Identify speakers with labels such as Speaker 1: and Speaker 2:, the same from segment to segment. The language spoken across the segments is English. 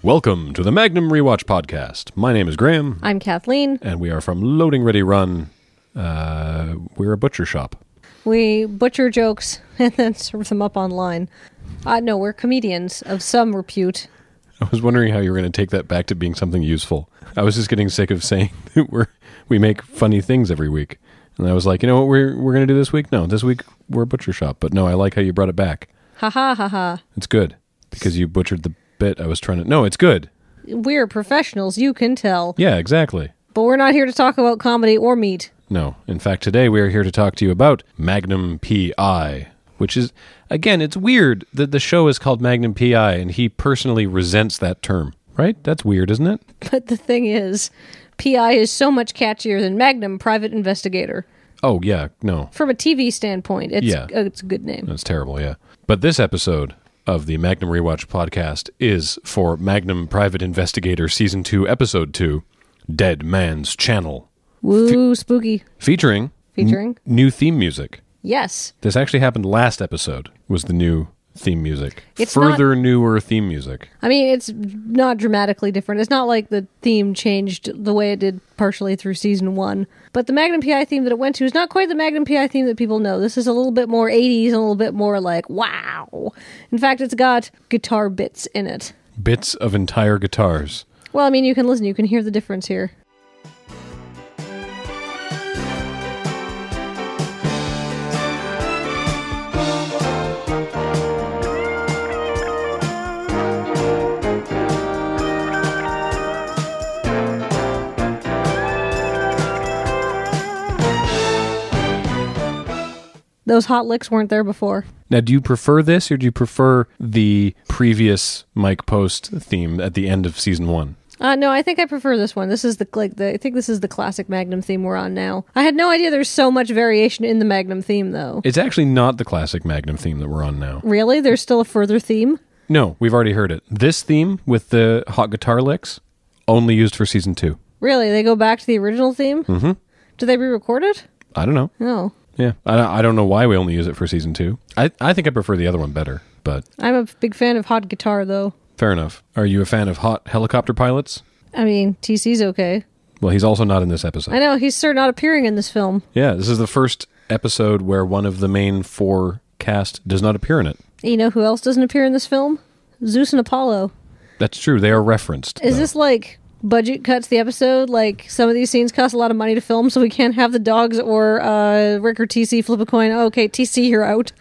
Speaker 1: Welcome to the Magnum Rewatch podcast. My name is Graham.
Speaker 2: I'm Kathleen.
Speaker 1: And we are from LoadingReadyRun. We're a butcher shop.
Speaker 2: We butcher jokes and then serve them up online. No, we're comedians of some repute.
Speaker 1: I was wondering how you were going to take that back to being something useful. I was just getting sick of saying that we make funny things every week. And I was like, you know what we're going to do this week? No, this week we're a butcher shop. But no, I like how you brought it back.
Speaker 2: Ha ha ha ha.
Speaker 1: It's good. Because you butchered the bit I was trying to... No, it's good.
Speaker 2: We're professionals, you can tell.
Speaker 1: Yeah, exactly.
Speaker 2: But we're not here to talk about comedy or meat.
Speaker 1: No. In fact, today we are here to talk to you about Magnum P.I., which is, again, it's weird that the show is called Magnum P.I., and he personally resents that term. Right? That's weird, isn't it?
Speaker 2: But the thing is, P.I. is so much catchier than Magnum, Private Investigator.
Speaker 1: Oh, yeah, no.
Speaker 2: From a TV standpoint, it's a good name.
Speaker 1: That's terrible, yeah. But this episode of the Magnum Rewatch podcast is for Magnum Private Investigator Season 2, Episode 2, Dead Man's Channel.
Speaker 2: Woo, spooky.
Speaker 1: Featuring new theme music.
Speaker 2: Yes.
Speaker 1: This actually happened last episode, was the new theme music.
Speaker 2: It's
Speaker 1: newer theme music.
Speaker 2: I mean, it's not dramatically different. It's not like the theme changed the way it did partially through Season 1. But the Magnum P.I. theme that it went to is not quite the Magnum P.I. theme that people know. This is a little bit more 80s and a little bit more like, wow. In fact, it's got guitar bits in it.
Speaker 1: Bits of entire guitars.
Speaker 2: Well, I mean, you can listen. You can hear the difference here. Those hot licks weren't there before.
Speaker 1: Now, do you prefer this, or do you prefer the previous Mike Post theme at the end of Season 1?
Speaker 2: No, I think I prefer this one. This is I think this is the classic Magnum theme we're on now. I had no idea there's so much variation in the Magnum theme, though.
Speaker 1: It's actually not the classic Magnum theme that we're on now.
Speaker 2: Really? There's still a further theme?
Speaker 1: No, we've already heard it. This theme with the hot guitar licks, only used for Season 2.
Speaker 2: Really? They go back to the original theme?
Speaker 1: Mm-hmm.
Speaker 2: Do they re-record it?
Speaker 1: I don't know.
Speaker 2: No.
Speaker 1: Yeah, I don't know why we only use it for Season 2. I think I prefer the other one better, but...
Speaker 2: I'm a big fan of hot guitar, though.
Speaker 1: Fair enough. Are you a fan of hot helicopter pilots?
Speaker 2: I mean, TC's okay.
Speaker 1: Well, he's also not in this episode.
Speaker 2: I know, he's not appearing in this film.
Speaker 1: Yeah, this is the first episode where one of the main four cast does not appear in it.
Speaker 2: You know who else doesn't appear in this film? Zeus and Apollo.
Speaker 1: That's true, they are referenced.
Speaker 2: Is this like... budget cuts the episode, like some of these scenes cost a lot of money to film, so we can't have the dogs or Rick or TC flip a coin. Oh, okay, TC, you're out.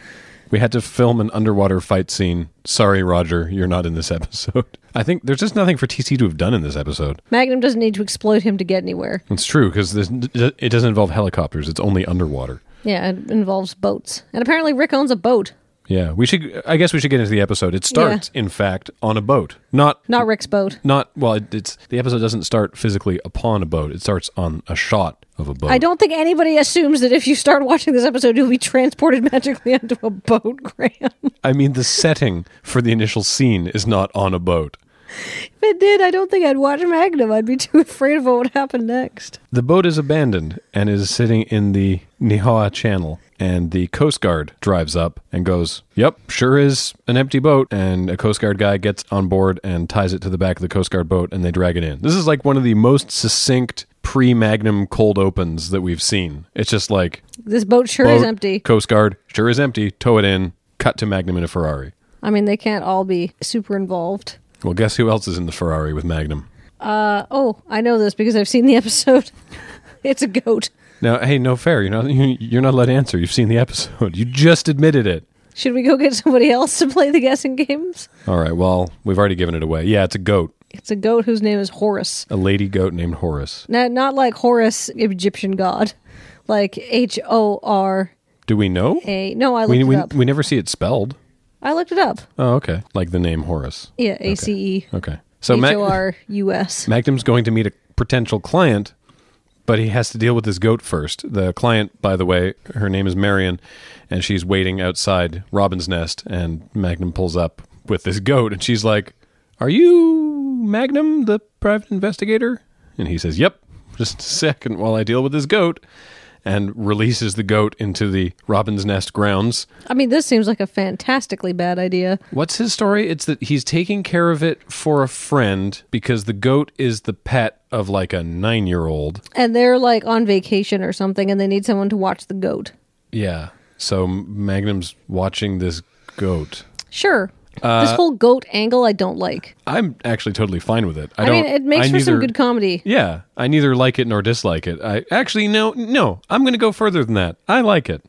Speaker 1: We had to film an underwater fight scene. Sorry, Roger, you're not in this episode. I think there's just nothing for TC to have done in this episode.
Speaker 2: Magnum doesn't need to exploit him to get anywhere.
Speaker 1: It's true, because it doesn't involve helicopters. It's only underwater.
Speaker 2: Yeah, it involves boats. And apparently Rick owns a boat.
Speaker 1: Yeah, I guess we should get into the episode. It starts, in fact, on a boat. Not
Speaker 2: Rick's boat.
Speaker 1: It's the episode doesn't start physically upon a boat. It starts on a shot of a boat.
Speaker 2: I don't think anybody assumes that if you start watching this episode, you'll be transported magically onto a boat, Graham.
Speaker 1: I mean, the setting for the initial scene is not on a boat.
Speaker 2: If it did, I don't think I'd watch Magnum. I'd be too afraid of what would happen next.
Speaker 1: The boat is abandoned and is sitting in the Nihoa Channel. And the Coast Guard drives up and goes, yep, sure is an empty boat. And a Coast Guard guy gets on board and ties it to the back of the Coast Guard boat, and they drag it in. This is like one of the most succinct pre-Magnum cold opens that we've seen. It's just like...
Speaker 2: this boat is empty.
Speaker 1: Coast Guard, sure is empty. Tow it in. Cut to Magnum in a Ferrari.
Speaker 2: I mean, they can't all be super involved.
Speaker 1: Well, guess who else is in the Ferrari with Magnum?
Speaker 2: I know this because I've seen the episode. It's a goat.
Speaker 1: Now, hey, no fair. You're not allowed to answer. You've seen the episode. You just admitted it.
Speaker 2: Should we go get somebody else to play the guessing games?
Speaker 1: All right, well, we've already given it away. Yeah, it's a goat.
Speaker 2: It's a goat whose name is Horus.
Speaker 1: A lady goat named Horus.
Speaker 2: Not like Horus, Egyptian god. Like H-O-R...
Speaker 1: Do we know?
Speaker 2: No, I looked it up.
Speaker 1: We never see it spelled.
Speaker 2: I looked it up.
Speaker 1: Oh, okay. Like the name Horus.
Speaker 2: Yeah, A-C-E.
Speaker 1: Okay. So
Speaker 2: H-O-R-U-S.
Speaker 1: Magnum's going to meet a potential client, but he has to deal with this goat first. The client, by the way, her name is Marion, and she's waiting outside Robin's nest, and Magnum pulls up with this goat, and she's like, are you Magnum, the private investigator? And he says, yep, just a second while I deal with this goat. and releases the goat into the Robin's Nest grounds.
Speaker 2: I mean, this seems like a fantastically bad idea.
Speaker 1: What's his story? It's that he's taking care of it for a friend because the goat is the pet of like a 9-year-old. And
Speaker 2: they're like on vacation or something, and they need someone to watch the goat.
Speaker 1: Yeah. So Magnum's watching this goat.
Speaker 2: Sure. This whole goat angle I don't like.
Speaker 1: I'm actually totally fine with it.
Speaker 2: I mean, it makes for some good comedy.
Speaker 1: Yeah. I neither like it nor dislike it. No. I'm going to go further than that. I like it.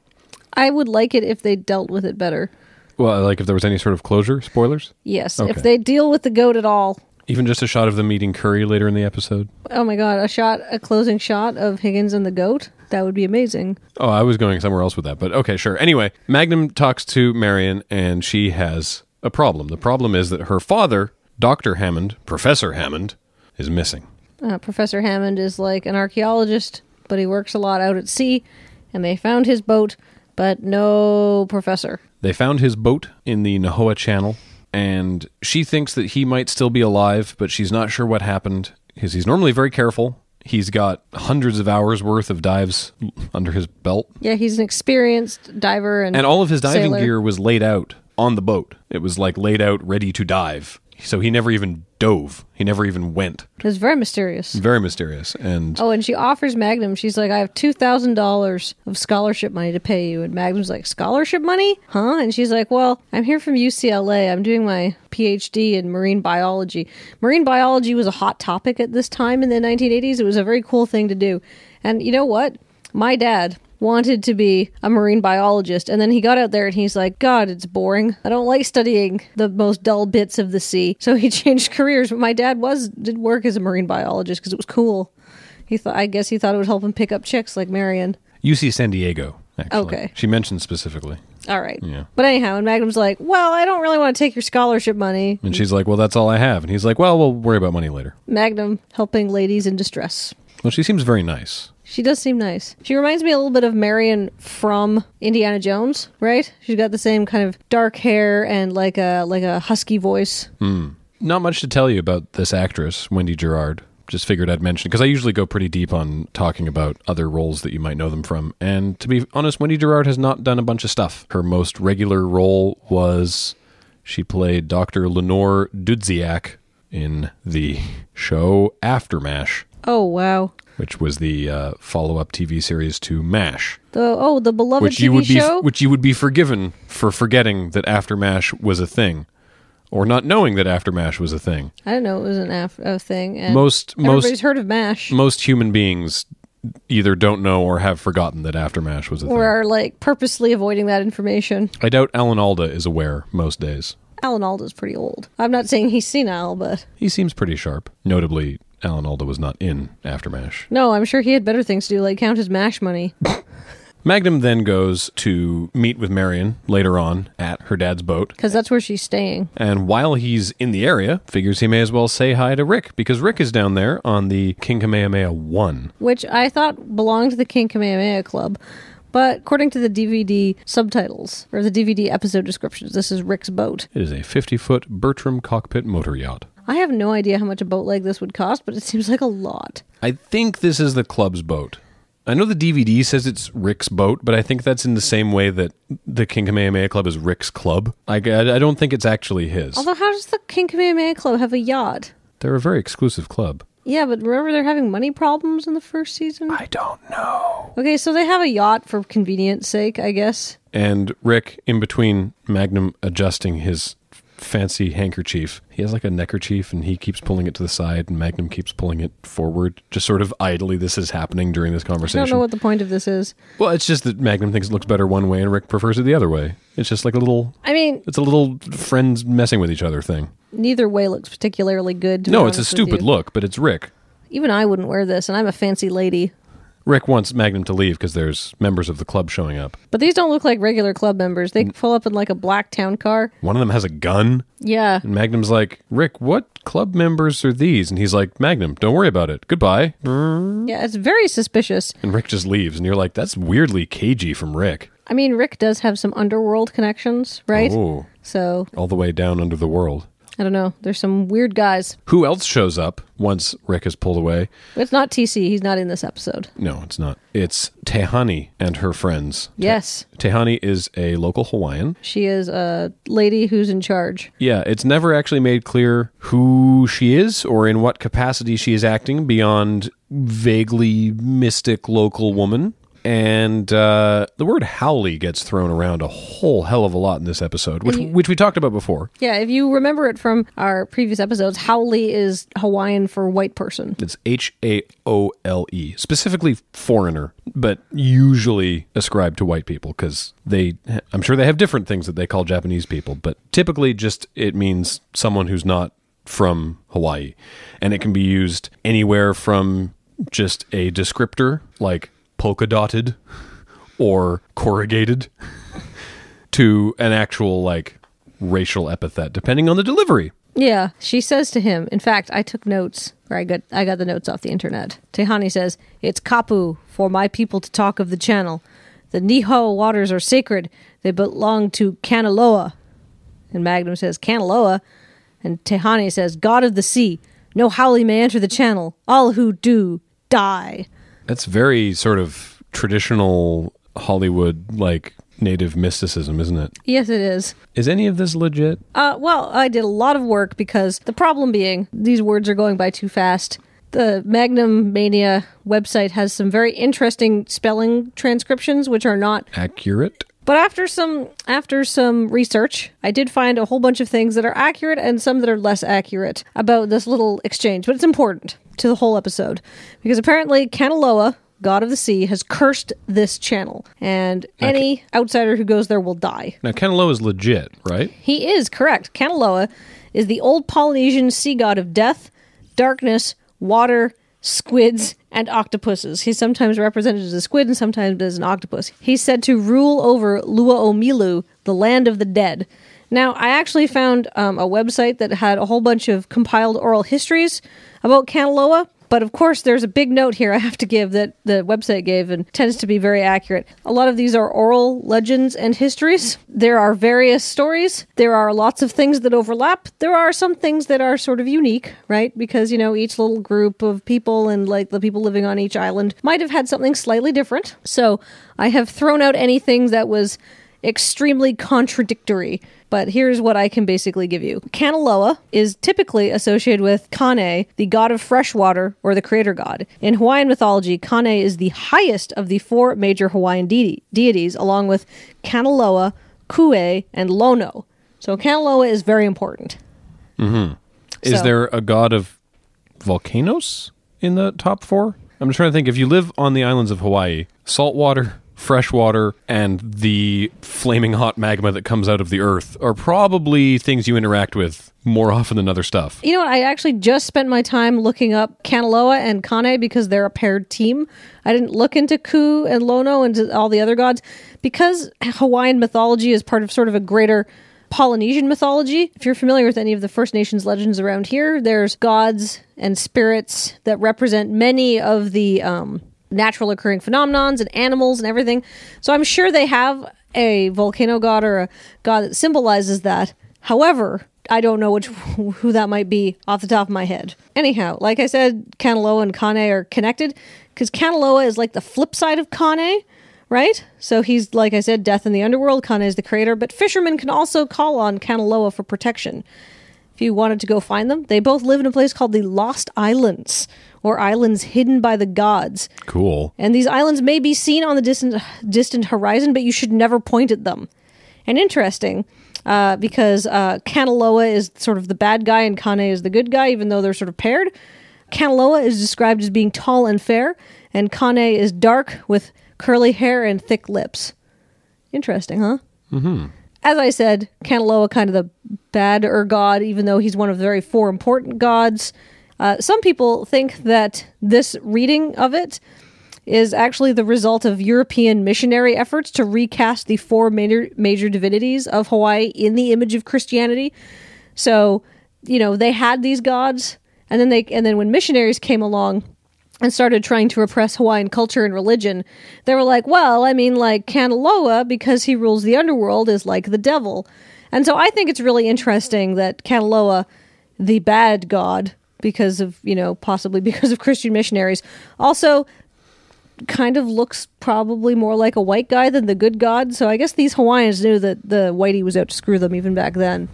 Speaker 2: I would like it if they dealt with it better.
Speaker 1: Well, like if there was any sort of closure? Spoilers?
Speaker 2: Yes. Okay. If they deal with the goat at all.
Speaker 1: Even just a shot of them eating curry later in the episode?
Speaker 2: Oh my god, a closing shot of Higgins and the goat? That would be amazing.
Speaker 1: Oh, I was going somewhere else with that, but okay, sure. Anyway, Magnum talks to Marion, and she has a problem. The problem is that her father, Dr. Hammond, Professor Hammond, is missing.
Speaker 2: Professor Hammond is like an archaeologist, but he works a lot out at sea, and they found his boat, but no professor.
Speaker 1: They found his boat in the Nohoa Channel, and she thinks that he might still be alive, but she's not sure what happened, because he's normally very careful. He's got hundreds of hours worth of dives under his belt.
Speaker 2: Yeah, he's an experienced diver and
Speaker 1: all of his diving
Speaker 2: sailor.
Speaker 1: Gear was laid out on the boat. It was like laid out, ready to dive. So he never even dove. He never even went.
Speaker 2: It was very mysterious.
Speaker 1: Very mysterious. And
Speaker 2: she offers Magnum, she's like, I have $2,000 of scholarship money to pay you. And Magnum's like, scholarship money? Huh? And she's like, well, I'm here from UCLA. I'm doing my PhD in marine biology. Marine biology was a hot topic at this time in the 1980s. It was a very cool thing to do. And you know what? My dad wanted to be a marine biologist, and then he got out there and he's like, God, it's boring. I don't like studying the most dull bits of the sea. So he changed careers, but my dad did work as a marine biologist because it was cool. I guess he thought it would help him pick up chicks like Marion.
Speaker 1: UC San Diego, actually.
Speaker 2: Okay.
Speaker 1: She mentioned specifically.
Speaker 2: All right.
Speaker 1: Yeah.
Speaker 2: But anyhow, and Magnum's like, well, I don't really want to take your scholarship money.
Speaker 1: And she's like, well, that's all I have. And he's like, well, we'll worry about money later.
Speaker 2: Magnum helping ladies in distress.
Speaker 1: Well, she seems very nice.
Speaker 2: She does seem nice. She reminds me a little bit of Marion from Indiana Jones, right? She's got the same kind of dark hair and like a husky voice.
Speaker 1: Not much to tell you about this actress, Wendy Gerard. Just figured I'd mention, because I usually go pretty deep on talking about other roles that you might know them from. And to be honest, Wendy Gerard has not done a bunch of stuff. Her most regular role was she played Dr. Lenore Dudziak in the show After MASH.
Speaker 2: Oh, wow.
Speaker 1: Which was the follow-up TV series to MASH.
Speaker 2: The beloved TV show?
Speaker 1: Which you would be forgiven for forgetting that After MASH was a thing. Or not knowing that After MASH was a thing.
Speaker 2: I didn't know it was a thing. And
Speaker 1: everybody's
Speaker 2: heard of MASH.
Speaker 1: Most human beings either don't know or have forgotten that After MASH was a thing.
Speaker 2: Or are like purposely avoiding that information.
Speaker 1: I doubt Alan Alda is aware most days.
Speaker 2: Alan Alda's pretty old. I'm not saying he's senile, but...
Speaker 1: He seems pretty sharp. Notably, Alan Alda was not in After MASH.
Speaker 2: No, I'm sure he had better things to do, like count his MASH money.
Speaker 1: Magnum then goes to meet with Marion later on at her dad's boat.
Speaker 2: Because that's where she's staying.
Speaker 1: And while he's in the area, figures he may as well say hi to Rick, because Rick is down there on the King Kamehameha 1.
Speaker 2: Which I thought belonged to the King Kamehameha Club. But according to the DVD subtitles, or the DVD episode descriptions, this is Rick's boat.
Speaker 1: It is a 50-foot Bertram cockpit motor yacht.
Speaker 2: I have no idea how much a boat like this would cost, but it seems like a lot.
Speaker 1: I think this is the club's boat. I know the DVD says it's Rick's boat, but I think that's in the same way that the King Kamehameha Club is Rick's club. I don't think it's actually his.
Speaker 2: Although, how does the King Kamehameha Club have a yacht?
Speaker 1: They're a very exclusive club.
Speaker 2: Yeah, but remember they're having money problems in the first season?
Speaker 1: I don't know.
Speaker 2: Okay, so they have a yacht for convenience sake, I guess.
Speaker 1: And Rick, in between Magnum adjusting his fancy handkerchief, he has like a neckerchief and he keeps pulling it to the side and Magnum keeps pulling it forward. Just sort of idly this is happening during this conversation.
Speaker 2: I don't know what the point of this is.
Speaker 1: Well, it's just that Magnum thinks it looks better one way and Rick prefers it the other way. It's just like a little... it's a little friends messing with each other thing.
Speaker 2: Neither way looks particularly good.
Speaker 1: No, it's a stupid look, but it's Rick.
Speaker 2: Even I wouldn't wear this, and I'm a fancy lady.
Speaker 1: Rick wants Magnum to leave because there's members of the club showing up.
Speaker 2: But these don't look like regular club members. They pull up in like a black town car.
Speaker 1: One of them has a gun.
Speaker 2: Yeah.
Speaker 1: And Magnum's like, Rick, what club members are these? And he's like, Magnum, don't worry about it. Goodbye.
Speaker 2: Yeah, it's very suspicious.
Speaker 1: And Rick just leaves. And you're like, that's weirdly cagey from Rick.
Speaker 2: I mean, Rick does have some Underworld connections, right?
Speaker 1: Oh.
Speaker 2: So.
Speaker 1: All the way down under the world.
Speaker 2: I don't know. There's some weird guys.
Speaker 1: Who else shows up once Rick is pulled away?
Speaker 2: It's not TC. He's not in this episode.
Speaker 1: No, it's not. It's Tehani and her friends.
Speaker 2: Yes.
Speaker 1: Tehani is a local Hawaiian.
Speaker 2: She is a lady who's in charge.
Speaker 1: Yeah, it's never actually made clear who she is or in what capacity she is acting beyond vaguely mystic local woman. And the word haole gets thrown around a whole hell of a lot in this episode, which we talked about before.
Speaker 2: Yeah, if you remember it from our previous episodes, haole is Hawaiian for white person.
Speaker 1: It's Haole, specifically foreigner, but usually ascribed to white people because I'm sure they have different things that they call Japanese people, but typically just it means someone who's not from Hawaii. And it can be used anywhere from just a descriptor like polka dotted or corrugated to an actual like racial epithet depending on the delivery.
Speaker 2: Yeah, she says to him, in fact, I took notes, or I got the notes off the internet. Tehani says, "It's kapu for my people to talk of the channel. The Nihoa waters are sacred. They belong to Kanaloa." And Magnum says, "Kanaloa?" And Tehani says, "God of the sea. No haole may enter the channel. All who do die."
Speaker 1: That's very sort of traditional Hollywood, like, native mysticism, isn't it?
Speaker 2: Yes, it is.
Speaker 1: Is any of this legit?
Speaker 2: Well, I did a lot of work because the problem being these words are going by too fast. The Magnum Mania website has some very interesting spelling transcriptions, which are not
Speaker 1: accurate.
Speaker 2: But after some research, I did find a whole bunch of things that are accurate and some that are less accurate about this little exchange. But it's important to the whole episode because apparently Kanaloa, god of the sea, has cursed this channel, and any outsider who goes there will die.
Speaker 1: Now, Kanaloa is legit, right?
Speaker 2: He is, correct. Kanaloa is the old Polynesian sea god of death, darkness, water, squids, and octopuses. He's sometimes represented as a squid and sometimes as an octopus. He's said to rule over Luaomilu, the land of the dead. Now, I actually found a website that had a whole bunch of compiled oral histories about Kanaloa, but of course there's a big note here I have to give that the website gave and tends to be very accurate. A lot of these are oral legends and histories. There are various stories. There are lots of things that overlap. There are some things that are sort of unique, right? Because, you know, each little group of people and like the people living on each island might have had something slightly different. So I have thrown out anything that was extremely contradictory, but here's what I can basically give you. Kanaloa is typically associated with Kane, the god of fresh water, or the creator god. In Hawaiian mythology, Kane is the highest of the four major Hawaiian deities, along with Kanaloa, Kue, and Lono. So Kanaloa is very important.
Speaker 1: Mm-hmm. Is there a god of volcanoes in the top four? I'm just trying to think. If you live on the islands of Hawaii, salt water, fresh water, and the flaming hot magma that comes out of the earth are probably things you interact with more often than other stuff.
Speaker 2: You know what? I actually just spent my time looking up Kanaloa and Kane because they're a paired team. I didn't look into Ku and Lono and all the other gods because Hawaiian mythology is part of sort of a greater Polynesian mythology. If you're familiar with any of the First Nations legends around here, there's gods and spirits that represent many of the natural occurring phenomenons and animals and everything. So I'm sure they have a volcano god or a god that symbolizes that. However, I don't know who that might be off the top of my head. Anyhow, like I said, Kanaloa and Kane are connected because Kanaloa is like the flip side of Kane, right? So he's, like I said, death in the underworld. Kane is the creator, but fishermen can also call on Kanaloa for protection. If you wanted to go find them, they both live in a place called the Lost Islands, or islands hidden by the gods.
Speaker 1: Cool.
Speaker 2: And these islands may be seen on the distant horizon, but you should never point at them. And interesting, because Kanaloa is sort of the bad guy and Kane is the good guy, even though they're sort of paired. Kanaloa is described as being tall and fair, and Kane is dark with curly hair and thick lips. Interesting, huh?
Speaker 1: Mm-hmm.
Speaker 2: As I said, Kanaloa kind of the badder god, even though he's one of the very four important gods. Some people think that this reading of it is actually the result of European missionary efforts to recast the four major divinities of Hawaii in the image of Christianity. So, you know, they had these gods, and then when missionaries came along and started trying to repress Hawaiian culture and religion, they were like, well, I mean, like Kanaloa, because he rules the underworld, is like the devil. And so I think it's really interesting that Kanaloa, the bad god, because of, possibly because of Christian missionaries, also kind of looks probably more like a white guy than the good god. So I guess these Hawaiians knew that the whitey was out to screw them even back then.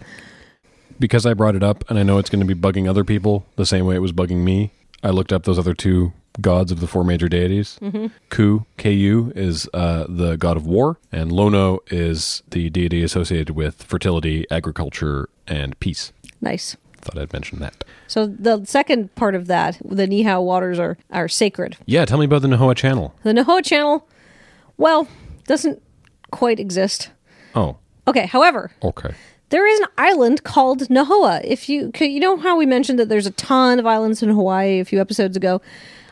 Speaker 1: Because I brought it up, and I know it's going to be bugging other people the same way it was bugging me, I looked up those other two gods of the four major deities. Mm-hmm. Ku, Ku, is the god of war, and Lono is the deity associated with fertility, agriculture, and peace.
Speaker 2: Nice.
Speaker 1: Thought I'd mention that.
Speaker 2: So the second part of that, the Nihoa waters are sacred.
Speaker 1: Yeah, tell me about the Nohoa Channel.
Speaker 2: The Nohoa Channel, well, doesn't quite exist.
Speaker 1: Oh.
Speaker 2: Okay, however.
Speaker 1: Okay.
Speaker 2: There is an island called Nihoa. If you know how we mentioned that there's a ton of islands in Hawaii a few episodes ago?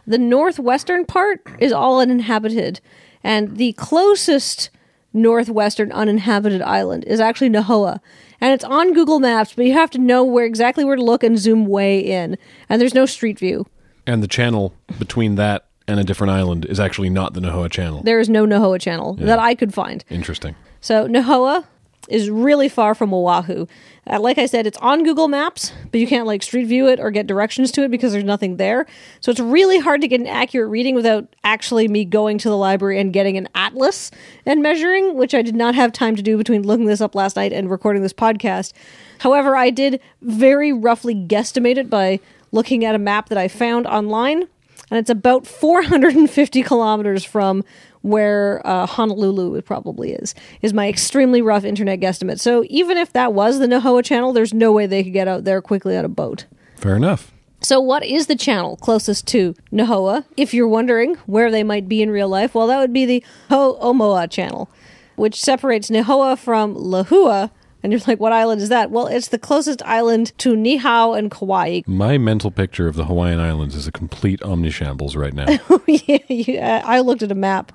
Speaker 2: The northwestern part is all uninhabited, and the closest northwestern uninhabited island is actually Nihoa. And it's on Google Maps, but you have to know exactly where to look and zoom way in. And there's no street view. And
Speaker 1: the channel between that and a different island is actually not the Nohoa Channel.
Speaker 2: There is no Nohoa Channel that I could find.
Speaker 1: Interesting.
Speaker 2: So Nihoa is really far from Oahu. Like I said, it's on Google Maps, but you can't street view it or get directions to it because there's nothing there. So it's really hard to get an accurate reading without actually me going to the library and getting an atlas and measuring, which I did not have time to do between looking this up last night and recording this podcast. However, I did very roughly guesstimate it by looking at a map that I found online, and it's about 450 kilometers from where Honolulu probably is my extremely rough internet guesstimate. So even if that was the Nohoa Channel, there's no way they could get out there quickly on a boat.
Speaker 1: Fair enough.
Speaker 2: So what is the channel closest to Nihoa? If you're wondering where they might be in real life, well, that would be the Ho'omoa Channel, which separates Nihoa from Lehua. And you're like, what island is that? Well, it's the closest island to Nihoa and Kauai.
Speaker 1: My mental picture of the Hawaiian Islands is a complete omnishambles right now.
Speaker 2: Yeah, I looked at a map.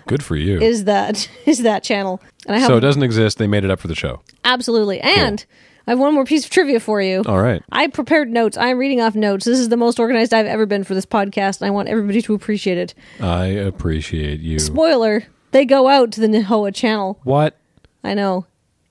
Speaker 1: Good for you.
Speaker 2: Is that channel. And
Speaker 1: so it doesn't exist. They made it up for the show.
Speaker 2: Absolutely. And cool. I have one more piece of trivia for you.
Speaker 1: All right.
Speaker 2: I prepared notes. I'm reading off notes. This is the most organized I've ever been for this podcast, and I want everybody to appreciate it.
Speaker 1: I appreciate you.
Speaker 2: Spoiler, they go out to the Nihoa Channel.
Speaker 1: What?
Speaker 2: I know.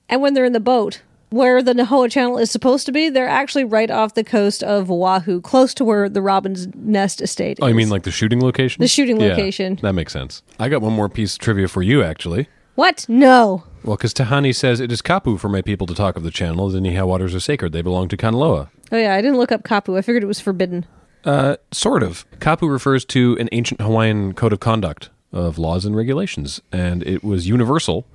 Speaker 2: And when they're in the boat, where the Nihoa Channel is supposed to be, they're actually right off the coast of Oahu, close to where the Robin's Nest estate is.
Speaker 1: Oh, you mean like the shooting location?
Speaker 2: The shooting location.
Speaker 1: That makes sense. I got one more piece of trivia for you, actually.
Speaker 2: What? No.
Speaker 1: Well, because Tahani says, it is kapu for my people to talk of the channel. The Nihoa waters are sacred. They belong to Kanaloa.
Speaker 2: Oh, yeah. I didn't look up kapu. I figured it was forbidden.
Speaker 1: Sort of. Kapu refers to an ancient Hawaiian code of conduct of laws and regulations, and it was universal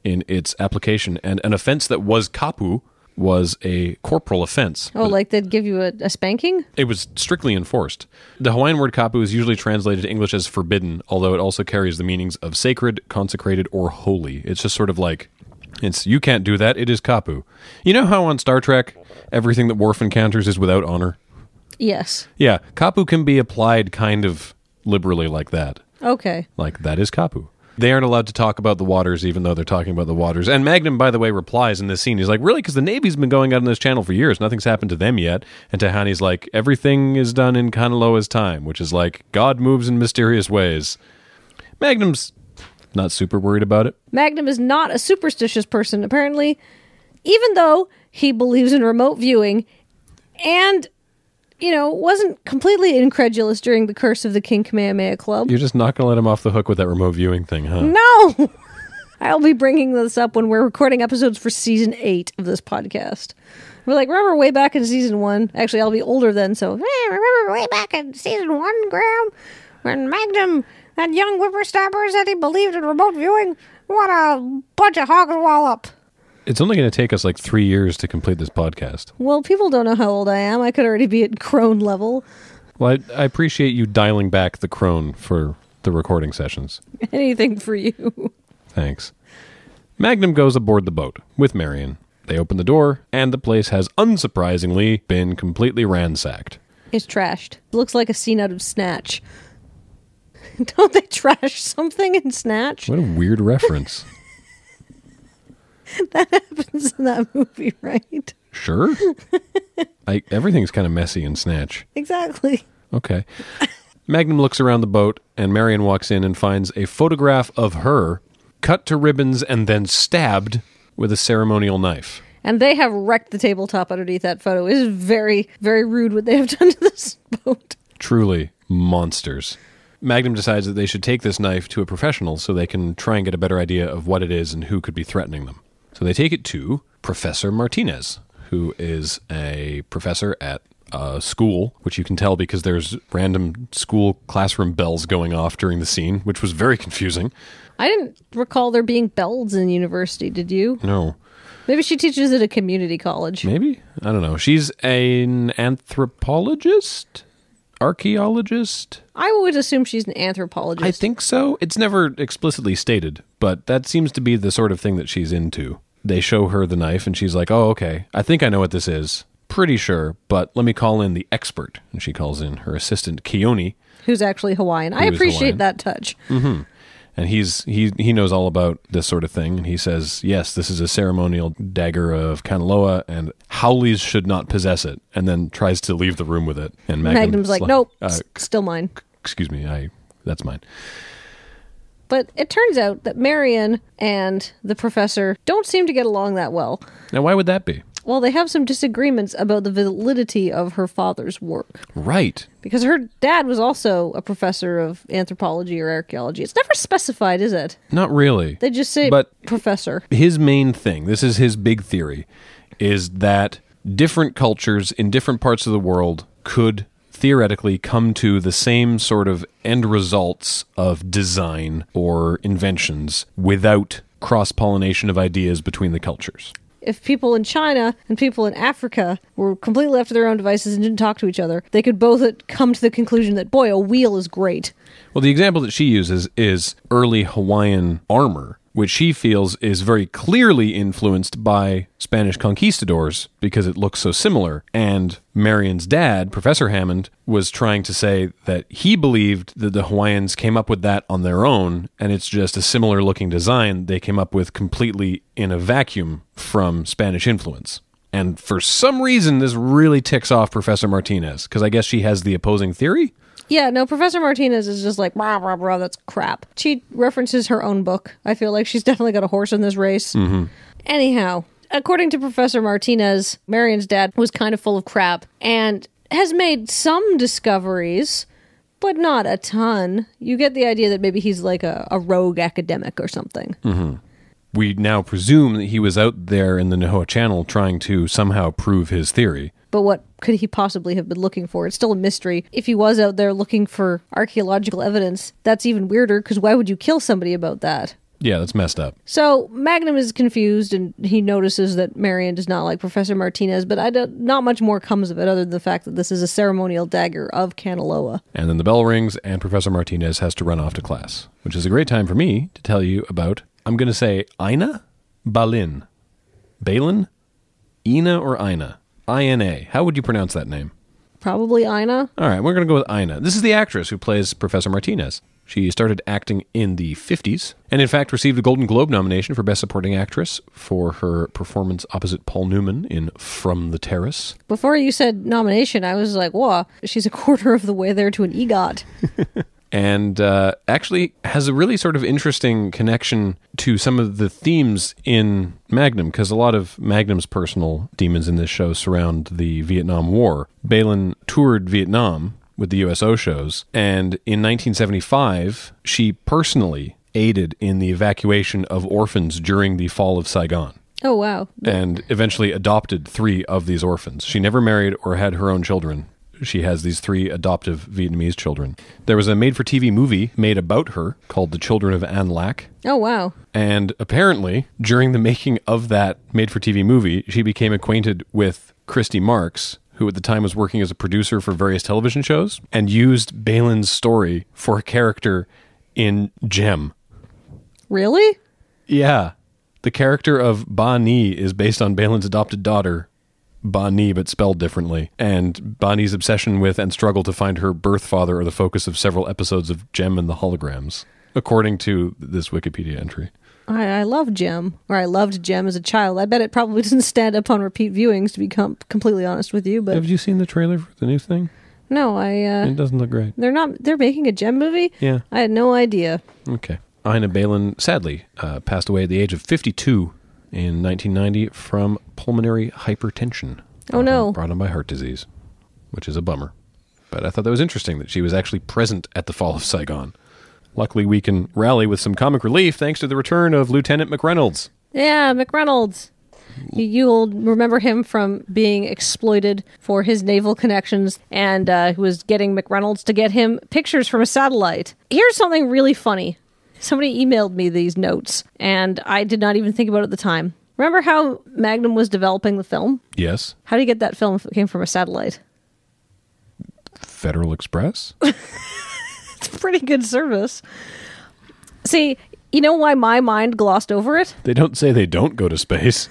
Speaker 1: in its application, and an offense that was kapu was a corporal offense.
Speaker 2: Oh, like they'd give you a spanking? It was
Speaker 1: strictly enforced. The Hawaiian word kapu is usually translated to English as forbidden, although it also carries the meanings of sacred, consecrated, or holy. It's just sort of like, you can't do that, it is kapu. You know how on Star Trek, everything that Worf encounters is without honor?
Speaker 2: Yes.
Speaker 1: Yeah, kapu can be applied kind of liberally like that.
Speaker 2: Okay.
Speaker 1: Like, that is kapu. They aren't allowed to talk about the waters, even though they're talking about the waters. And Magnum, by the way, replies in this scene. He's like, really? Because the Navy's been going out on this channel for years. Nothing's happened to them yet. And Tahani's like, everything is done in Kanaloa's time, which is like, God moves in mysterious ways. Magnum's not super worried about it.
Speaker 2: Magnum is not a superstitious person, apparently, even though he believes in remote viewing and, wasn't completely incredulous during the Curse of the King Kamehameha Club.
Speaker 1: You're just not going to let him off the hook with that remote viewing thing, huh?
Speaker 2: No! I'll be bringing this up when we're recording episodes for season 8 of this podcast. We're like, remember way back in season 1? Actually, I'll be older then, so, hey, remember way back in season 1, Graham? When Magnum, that young whippersnapper, said he believed in remote viewing? What a bunch of hogwallop.
Speaker 1: It's only going to take us like 3 years to complete this podcast.
Speaker 2: Well, people don't know how old I am. I could already be at crone level.
Speaker 1: Well, I appreciate you dialing back the crone for the recording sessions.
Speaker 2: Anything for you.
Speaker 1: Thanks. Magnum goes aboard the boat with Marion. They open the door, and the place has unsurprisingly been completely ransacked.
Speaker 2: It's trashed. It looks like a scene out of Snatch. Don't they trash something in Snatch?
Speaker 1: What a weird reference.
Speaker 2: That happens in that movie, right?
Speaker 1: Sure. Everything's kind of messy in Snatch.
Speaker 2: Exactly.
Speaker 1: Okay. Magnum looks around the boat, and Marion walks in and finds a photograph of her cut to ribbons and then stabbed with a ceremonial knife.
Speaker 2: And they have wrecked the tabletop underneath that photo. It is very, very rude what they have done to this boat.
Speaker 1: Truly monsters. Magnum decides that they should take this knife to a professional so they can try and get a better idea of what it is and who could be threatening them. So they take it to Professor Martinez, who is a professor at a school, which you can tell because there's random school classroom bells going off during the scene, which was very confusing.
Speaker 2: I didn't recall there being bells in university, did you?
Speaker 1: No.
Speaker 2: Maybe she teaches at a community college.
Speaker 1: Maybe? I don't know. She's an anthropologist? Archeologist?
Speaker 2: I would assume she's an anthropologist.
Speaker 1: I think so. It's never explicitly stated, but that seems to be the sort of thing that she's into. They show her the knife, and she's like, oh, okay, I think I know what this is. Pretty sure, but let me call in the expert. And she calls in her assistant, Keone.
Speaker 2: Who's actually Hawaiian. I appreciate that touch.
Speaker 1: Mm-hmm. And he knows all about this sort of thing, and he says, yes, this is a ceremonial dagger of Kanaloa, and Howleys should not possess it, and then tries to leave the room with it. And
Speaker 2: Magnum's like, nope, still mine.
Speaker 1: Excuse me, that's mine.
Speaker 2: But it turns out that Marion and the professor don't seem to get along that well.
Speaker 1: Now, why would that be?
Speaker 2: Well, they have some disagreements about the validity of her father's work.
Speaker 1: Right.
Speaker 2: Because her dad was also a professor of anthropology or archaeology. It's never specified, is it?
Speaker 1: Not really.
Speaker 2: They just say professor.
Speaker 1: His main thing, this is his big theory, is that different cultures in different parts of the world could theoretically come to the same sort of end results of design or inventions without cross-pollination of ideas between the cultures.
Speaker 2: If people in China and people in Africa were completely left to their own devices and didn't talk to each other, they could both come to the conclusion that, boy, a wheel is great.
Speaker 1: Well, the example that she uses is early Hawaiian armor, which she feels is very clearly influenced by Spanish conquistadors because it looks so similar. And Marion's dad, Professor Hammond, was trying to say that he believed that the Hawaiians came up with that on their own, and it's just a similar looking design they came up with completely in a vacuum from Spanish influence. And for some reason, this really ticks off Professor Martinez, because I guess she has the opposing theory?
Speaker 2: Yeah, no, Professor Martinez is just like, rah, rah, rah, that's crap. She references her own book. I feel like she's definitely got a horse in this race.
Speaker 1: Mm-hmm.
Speaker 2: Anyhow, according to Professor Martinez, Marion's dad was kind of full of crap and has made some discoveries, but not a ton. You get the idea that maybe he's like a rogue academic or something.
Speaker 1: Mm-hmm. We now presume that he was out there in the Nohoa Channel trying to somehow prove his theory.
Speaker 2: But what could he possibly have been looking for? It's still a mystery. If he was out there looking for archaeological evidence, that's even weirder, because why would you kill somebody about that?
Speaker 1: Yeah, that's messed up.
Speaker 2: So Magnum is confused, and he notices that Marion does not like Professor Martinez, but not much more comes of it other than the fact that this is a ceremonial dagger of Kanaloa.
Speaker 1: And then the bell rings, and Professor Martinez has to run off to class, which is a great time for me to tell you about, I'm going to say Ina Balin. Balin? Ina or Ina? I-N-A. How would you pronounce that name?
Speaker 2: Probably Ina.
Speaker 1: All right, we're going to go with Ina. This is the actress who plays Professor Martinez. She started acting in the 50s, and in fact received a Golden Globe nomination for Best Supporting Actress for her performance opposite Paul Newman in From the Terrace.
Speaker 2: Before you said nomination, I was like, whoa, she's a quarter of the way there to an EGOT.
Speaker 1: And actually has a really sort of interesting connection to some of the themes in Magnum, because a lot of Magnum's personal demons in this show surround the Vietnam War. Balin toured Vietnam with the USO shows, and in 1975, she personally aided in the evacuation of orphans during the fall of Saigon.
Speaker 2: Oh, wow.
Speaker 1: And eventually adopted 3 of these orphans. She never married or had her own children. She has these 3 adoptive Vietnamese children. There was a made-for-TV movie made about her called The Children of An Lac.
Speaker 2: Oh, wow.
Speaker 1: And apparently, during the making of that made-for-TV movie, she became acquainted with Christy Marks, who at the time was working as a producer for various television shows, and used Balin's story for a character in Gem.
Speaker 2: Really?
Speaker 1: Yeah. The character of Ba Ni is based on Balin's adopted daughter, Ba Ni, but spelled differently. And Ba Ni's obsession with and struggle to find her birth father are the focus of several episodes of Gem and the Holograms, according to this Wikipedia entry.
Speaker 2: I love Gem, or I loved Gem as a child. I bet it probably doesn't stand up on repeat viewings, to be completely honest with you. But
Speaker 1: have you seen the trailer for the new thing?
Speaker 2: No,
Speaker 1: it doesn't look great.
Speaker 2: They're making a Gem movie?
Speaker 1: Yeah.
Speaker 2: I had no idea.
Speaker 1: Okay. Ina Balin, sadly, passed away at the age of 52 in 1990 from pulmonary hypertension.
Speaker 2: Oh, no.
Speaker 1: Brought on by heart disease, which is a bummer. But I thought that was interesting that she was actually present at the fall of Saigon. Luckily, we can rally with some comic relief thanks to the return of Lieutenant McReynolds.
Speaker 2: Yeah, McReynolds. You'll remember him from being exploited for his naval connections, and who was getting McReynolds to get him pictures from a satellite. Here's something really funny. Somebody emailed me these notes, and I did not even think about it at the time. Remember how Magnum was developing the film?
Speaker 1: Yes.
Speaker 2: How do you get that film if it came from a satellite?
Speaker 1: Federal Express?
Speaker 2: It's a pretty good service. See, you know why my mind glossed over it?
Speaker 1: They don't say they don't go to space.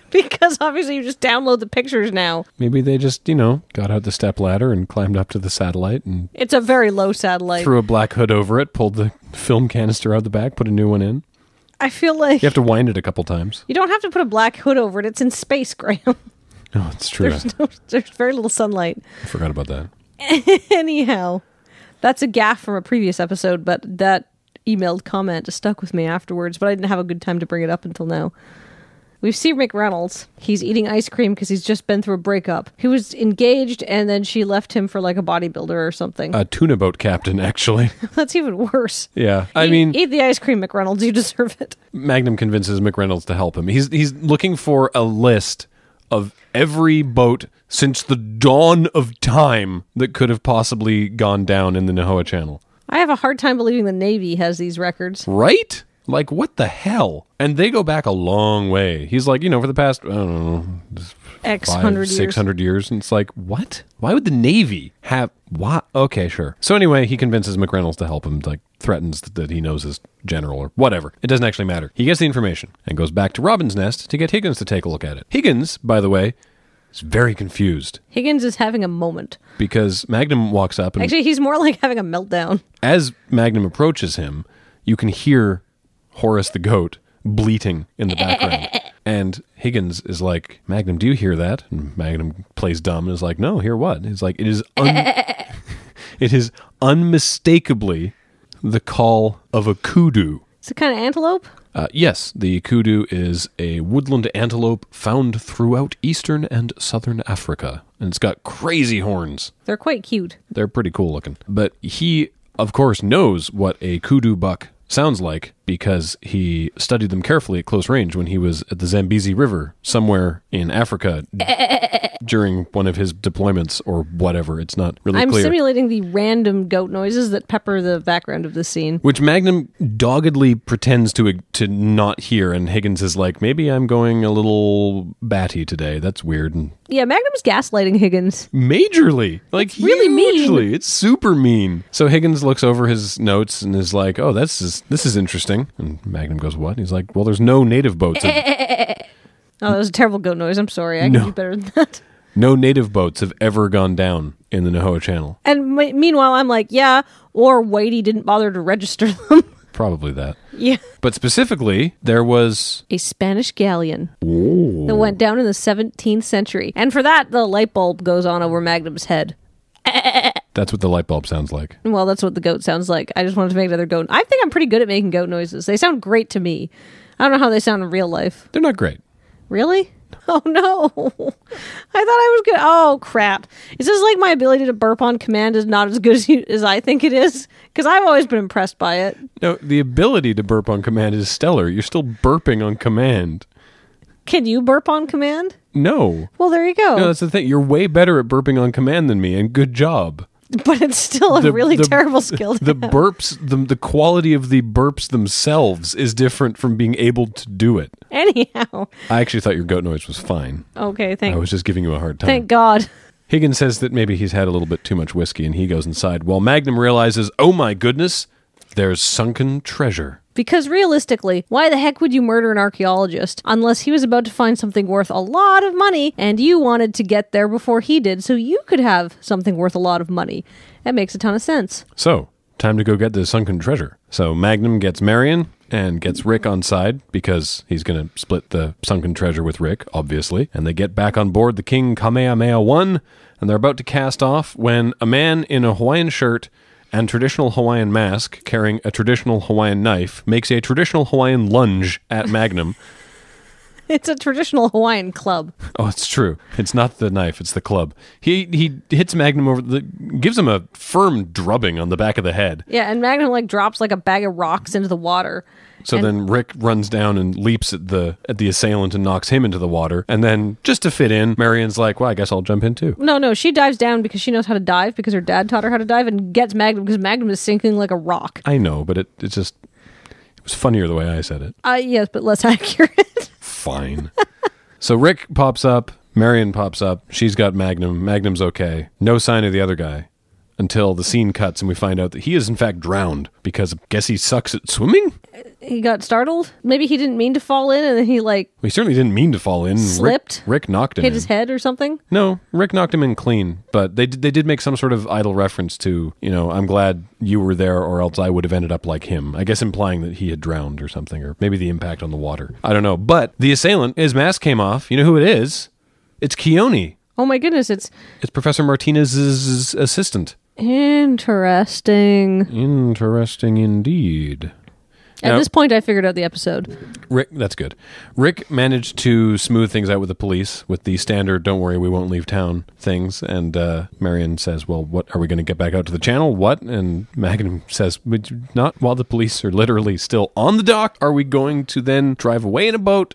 Speaker 2: Because obviously you just download the pictures now.
Speaker 1: Maybe they just, got out the stepladder and climbed up to the satellite and...
Speaker 2: It's a very low satellite.
Speaker 1: Threw a black hood over it, pulled the film canister out the back, put a new one in.
Speaker 2: I feel like...
Speaker 1: You have to wind it a couple times.
Speaker 2: You don't have to put a black hood over it. It's in space, Graham.
Speaker 1: Oh, it's true.
Speaker 2: There's very little sunlight.
Speaker 1: I forgot about that.
Speaker 2: Anyhow, that's a gaffe from a previous episode, but that emailed comment stuck with me afterwards, but I didn't have a good time to bring it up until now. We see McReynolds. He's eating ice cream because he's just been through a breakup. He was engaged, and then she left him for like a bodybuilder or something.
Speaker 1: A tuna boat captain, actually.
Speaker 2: That's even worse.
Speaker 1: Yeah,
Speaker 2: Eat the ice cream, McReynolds. You deserve it.
Speaker 1: Magnum convinces McReynolds to help him. He's looking for a list of every boat since the dawn of time that could have possibly gone down in the Nohoa Channel.
Speaker 2: I have a hard time believing the Navy has these records.
Speaker 1: Right? Like, what the hell? And they go back a long way. He's like, for the past, I don't know,
Speaker 2: X hundred years.
Speaker 1: 600 years. And it's like, what? Why would the Navy have, what? Okay, sure. So anyway, he convinces McReynolds to help him, like, threatens that he knows his general or whatever. It doesn't actually matter. He gets the information and goes back to Robin's Nest to get Higgins to take a look at it. Higgins, by the way, is very confused.
Speaker 2: Higgins is having a moment.
Speaker 1: Because Magnum walks up and...
Speaker 2: Actually, he's more like having a meltdown.
Speaker 1: As Magnum approaches him, you can hear Horus the goat bleating in the background. And Higgins is like, Magnum, do you hear that? And Magnum plays dumb and is like, no, hear what? He's like, it is unmistakably the call of a kudu.
Speaker 2: It's a kind of antelope?
Speaker 1: Yes, the kudu is a woodland antelope found throughout eastern and southern Africa. And it's got crazy horns.
Speaker 2: They're quite cute.
Speaker 1: They're pretty cool looking. But he, of course, knows what a kudu buck sounds like because he studied them carefully at close range when he was at the Zambezi River somewhere in Africa during one of his deployments or whatever. It's not really clear.
Speaker 2: I'm simulating the random goat noises that pepper the background of the scene.
Speaker 1: Which Magnum doggedly pretends to not hear, and Higgins is like, maybe I'm going a little batty today. That's weird. And
Speaker 2: yeah, Magnum's gaslighting Higgins.
Speaker 1: Majorly. Like, it's really mean. It's super mean. So Higgins looks over his notes and is like, oh, this is interesting. And Magnum goes, what? He's like, well, there's no native boats.
Speaker 2: Oh, that was a terrible goat noise. I'm sorry. I can do better than that.
Speaker 1: No native boats have ever gone down in the Nohoa Channel.
Speaker 2: And meanwhile, I'm like, yeah, or Whitey didn't bother to register them.
Speaker 1: Probably that.
Speaker 2: Yeah.
Speaker 1: But specifically, there was
Speaker 2: a Spanish galleon that went down in the 17th century. And for that, the light bulb goes on over Magnum's head.
Speaker 1: That's what the light bulb sounds like.
Speaker 2: Well, that's what the goat sounds like. I just wanted to make another goat. I think I'm pretty good at making goat noises. They sound great to me. I don't know how they sound in real life.
Speaker 1: They're not great.
Speaker 2: Really? Oh, no. I thought I was good. Oh, crap. Is this like my ability to burp on command is not as good as I think it is? Because I've always been impressed by it.
Speaker 1: No, the ability to burp on command is stellar. You're still burping on command.
Speaker 2: Can you burp on command?
Speaker 1: No.
Speaker 2: Well, there you go.
Speaker 1: No, that's the thing. You're way better at burping on command than me, and good job.
Speaker 2: But it's still a really terrible skill to have.
Speaker 1: Burps, the quality of the burps themselves is different from being able to do it.
Speaker 2: Anyhow.
Speaker 1: I actually thought your goat noise was fine.
Speaker 2: Okay, thanks.
Speaker 1: I was just giving you a hard time.
Speaker 2: Thank God.
Speaker 1: Higgins says that maybe he's had a little bit too much whiskey, and he goes inside, while Magnum realizes, oh my goodness, there's sunken treasure.
Speaker 2: Because realistically, why the heck would you murder an archaeologist unless he was about to find something worth a lot of money and you wanted to get there before he did so you could have something worth a lot of money? That makes a ton of sense.
Speaker 1: So, time to go get the sunken treasure. So Magnum gets Marion and gets Rick on side because he's going to split the sunken treasure with Rick, obviously. And they get back on board the King Kamehameha I, and they're about to cast off when a man in a Hawaiian shirt and traditional Hawaiian mask, carrying a traditional Hawaiian knife, makes a traditional Hawaiian lunge at Magnum.
Speaker 2: It's a traditional Hawaiian club.
Speaker 1: Oh, it's true. It's not the knife, it's the club. He hits Magnum gives him a firm drubbing on the back of the head.
Speaker 2: Yeah, and Magnum like drops like a bag of rocks into the water.
Speaker 1: So then Rick runs down and leaps at the assailant and knocks him into the water. And then, just to fit in, Marion's like, well, I guess I'll jump in too.
Speaker 2: No, she dives down because she knows how to dive, because her dad taught her how to dive, and gets Magnum because Magnum is sinking like a rock.
Speaker 1: I know, but it was funnier the way I said it.
Speaker 2: Yes, but less accurate.
Speaker 1: Fine. So Rick pops up, Marion pops up, she's got Magnum, Magnum's okay. No sign of the other guy. Until the scene cuts and we find out that he is in fact drowned because I guess he sucks at swimming?
Speaker 2: He got startled. Maybe he didn't mean to fall in and then he
Speaker 1: Well, he certainly didn't mean to fall in.
Speaker 2: Slipped.
Speaker 1: Rick knocked him
Speaker 2: hit
Speaker 1: in.
Speaker 2: his head or something?
Speaker 1: No, Rick knocked him in clean. But they did make some sort of idle reference to, I'm glad you were there or else I would have ended up like him. I guess implying that he had drowned or something, or maybe the impact on the water. I don't know. But the assailant, his mask came off. You know who it is? It's Keone.
Speaker 2: Oh my goodness, it's
Speaker 1: Professor Martinez's assistant.
Speaker 2: Interesting
Speaker 1: Indeed.
Speaker 2: At this point, I figured out the episode.
Speaker 1: Rick, that's good. Rick managed to smooth things out with the police with the standard "don't worry, we won't leave town" things. And Marion says, well, what are we going to get back out to the channel? What? And Magnum says, not while the police are literally still on the dock. Are we going to then drive away in a boat?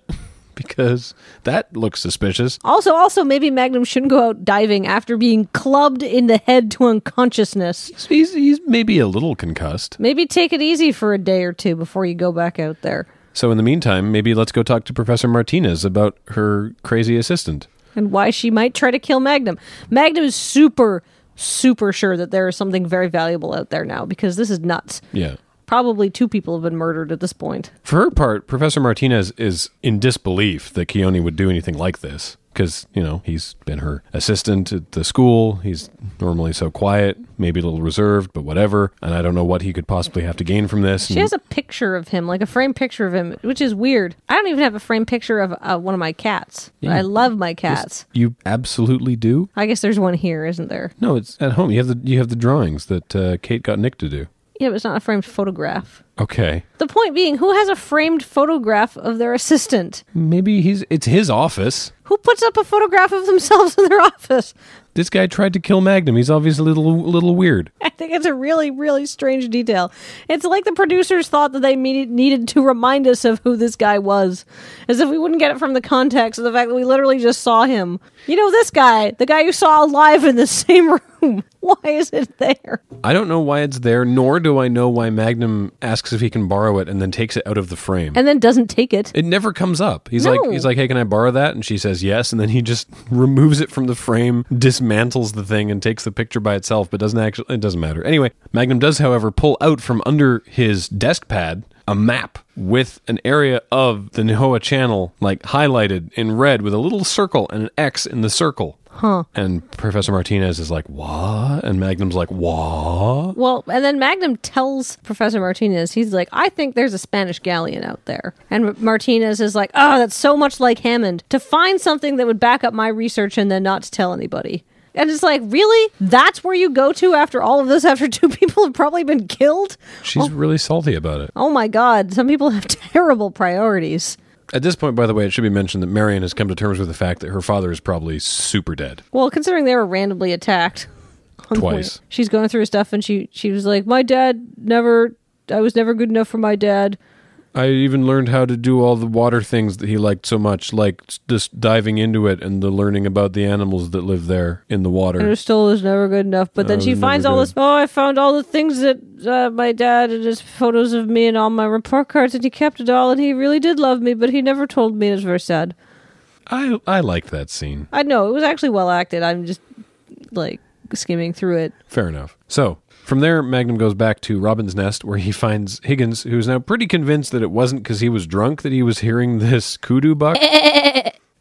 Speaker 1: Because that looks suspicious.
Speaker 2: Also, maybe Magnum shouldn't go out diving after being clubbed in the head to unconsciousness.
Speaker 1: He's maybe a little concussed.
Speaker 2: Maybe take it easy for a day or two before you go back out there.
Speaker 1: So in the meantime, maybe let's go talk to Professor Martinez about her crazy assistant.
Speaker 2: And why she might try to kill Magnum. Magnum is super, super sure that there is something very valuable out there now, because this is nuts.
Speaker 1: Yeah.
Speaker 2: Probably 2 people have been murdered at this point.
Speaker 1: For her part, Professor Martinez is in disbelief that Keone would do anything like this. Because, he's been her assistant at the school. He's normally so quiet, maybe a little reserved, but whatever. And I don't know what he could possibly have to gain from this.
Speaker 2: She has a picture of him, like a framed picture of him, which is weird. I don't even have a framed picture of one of my cats.
Speaker 1: Yeah.
Speaker 2: I love my cats.
Speaker 1: You absolutely do?
Speaker 2: I guess there's one here, isn't there?
Speaker 1: No, it's at home. You have the drawings that Kate got Nick to do.
Speaker 2: Yeah, but it's not a framed photograph.
Speaker 1: Okay.
Speaker 2: The point being, who has a framed photograph of their assistant?
Speaker 1: Maybe it's his office.
Speaker 2: Who puts up a photograph of themselves in their office?
Speaker 1: This guy tried to kill Magnum. He's obviously a little weird.
Speaker 2: I think it's a really, really strange detail. It's like the producers thought that they needed to remind us of who this guy was. As if we wouldn't get it from the context of the fact that we literally just saw him. This guy, the guy you saw alive in the same room. Why is it there?
Speaker 1: I don't know why it's there, nor do I know why Magnum asks if he can borrow it and then takes it out of the frame.
Speaker 2: And then doesn't take it.
Speaker 1: It never comes up. He's
Speaker 2: No.
Speaker 1: like, hey, can I borrow that? And she says yes, and then he just removes it from the frame, dismantles the thing, and takes the picture by itself, but it doesn't matter. Anyway, Magnum does, however, pull out from under his desk pad a map with an area of the Nohoa Channel, highlighted in red with a little circle and an X in the circle.
Speaker 2: Huh.
Speaker 1: And Professor Martinez is like, what? And Magnum's like, what?
Speaker 2: Well, and then Magnum tells Professor Martinez, he's like, I think there's a Spanish galleon out there. And Martinez is like, oh, that's so much like Hammond. To find something that would back up my research and then not to tell anybody. And it's like, really? That's where you go to after all of this, after 2 people have probably been killed?
Speaker 1: She's really salty about it.
Speaker 2: Oh my God, some people have terrible priorities.
Speaker 1: At this point, by the way, it should be mentioned that Marion has come to terms with the fact that her father is probably super dead.
Speaker 2: Well, considering they were randomly attacked.
Speaker 1: Twice.
Speaker 2: She's going through stuff and she was like, I was never good enough for my dad.
Speaker 1: I even learned how to do all the water things that he liked so much, like just diving into it and the learning about the animals that live there in the water.
Speaker 2: And it still was never good enough. But then she finds all this, I found all the things that my dad and his photos of me and all my report cards, and he kept it all, and he really did love me, but he never told me. It was very sad.
Speaker 1: I liked that scene.
Speaker 2: I know, it was actually well acted. I'm just, skimming through it.
Speaker 1: Fair enough. So, from there, Magnum goes back to Robin's nest, where he finds Higgins, who's now pretty convinced that it wasn't because he was drunk that he was hearing this kudu buck,